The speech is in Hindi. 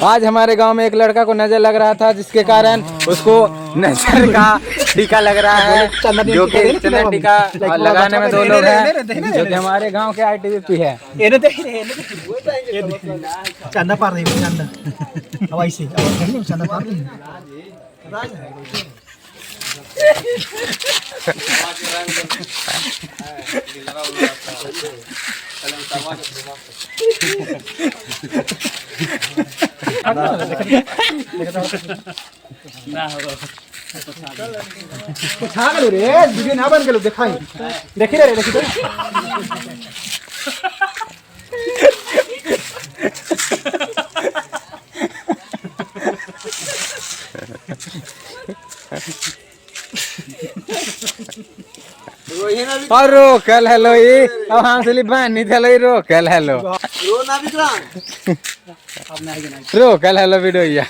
आज हमारे गांव में एक लड़का को नजर लग रहा था, जिसके कारण उसको नजर का टीका लग रहा है, जो कि चंदन टीका लगाने में 2 लोग हैं, जो कि हमारे गांव के ITBP है। चंदा पार नहीं चंदा हवाई से चंदा पार नहीं रे वीडियो ना बन के लोग दिखाई देखी रे देखी और रोकल हेलो ये अब हम से बानी थलो ये रोकल हेलो रो ना विक्रांत रोकल हेलो वीडियो